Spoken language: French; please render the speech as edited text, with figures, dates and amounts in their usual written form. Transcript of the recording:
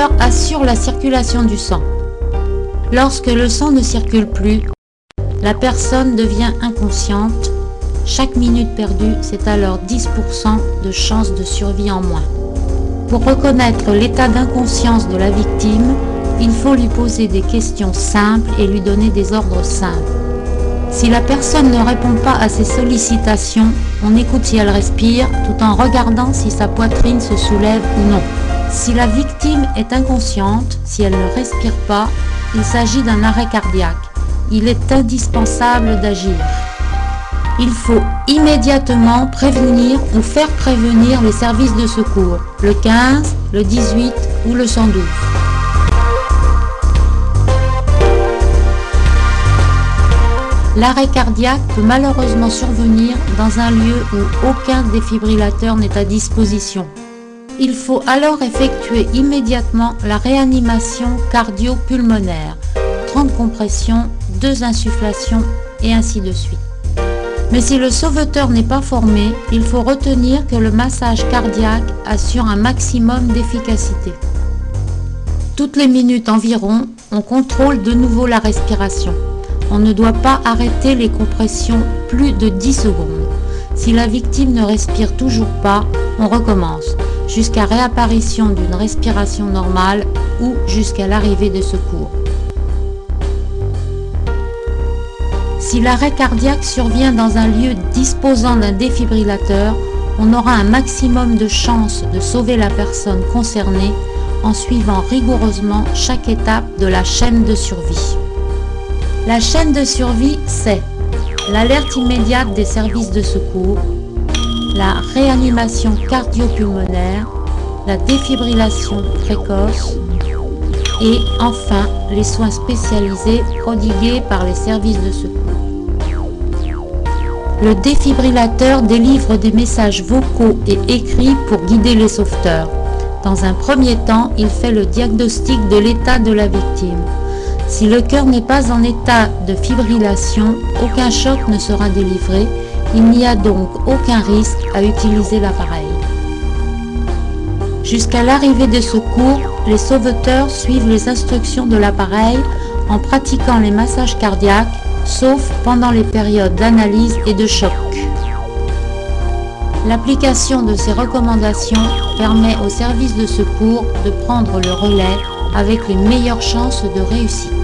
sauveteurs assurent la circulation du sang. Lorsque le sang ne circule plus, la personne devient inconsciente. Chaque minute perdue, c'est alors 10% de chance de survie en moins. Pour reconnaître l'état d'inconscience de la victime, il faut lui poser des questions simples et lui donner des ordres simples. Si la personne ne répond pas à ces sollicitations, on écoute si elle respire tout en regardant si sa poitrine se soulève ou non. Si la victime est inconsciente, si elle ne respire pas, il s'agit d'un arrêt cardiaque. Il est indispensable d'agir. Il faut immédiatement prévenir ou faire prévenir les services de secours, le 15, le 18 ou le 112. L'arrêt cardiaque peut malheureusement survenir dans un lieu où aucun défibrillateur n'est à disposition. Il faut alors effectuer immédiatement la réanimation cardio-pulmonaire, 30 compressions, 2 insufflations et ainsi de suite. Mais si le sauveteur n'est pas formé, il faut retenir que le massage cardiaque assure un maximum d'efficacité. Toutes les minutes environ, on contrôle de nouveau la respiration. On ne doit pas arrêter les compressions plus de 10 secondes. Si la victime ne respire toujours pas, on recommence, jusqu'à réapparition d'une respiration normale ou jusqu'à l'arrivée des secours. Si l'arrêt cardiaque survient dans un lieu disposant d'un défibrillateur, on aura un maximum de chances de sauver la personne concernée en suivant rigoureusement chaque étape de la chaîne de survie. La chaîne de survie, c'est l'alerte immédiate des services de secours, la réanimation cardio-pulmonaire, la défibrillation précoce et enfin les soins spécialisés prodigués par les services de secours. Le défibrillateur délivre des messages vocaux et écrits pour guider les sauveteurs. Dans un premier temps, il fait le diagnostic de l'état de la victime. Si le cœur n'est pas en état de fibrillation, aucun choc ne sera délivré. Il n'y a donc aucun risque à utiliser l'appareil. Jusqu'à l'arrivée des secours, les sauveteurs suivent les instructions de l'appareil en pratiquant les massages cardiaques, sauf pendant les périodes d'analyse et de choc. L'application de ces recommandations permet aux services de secours de prendre le relais avec les meilleures chances de réussite.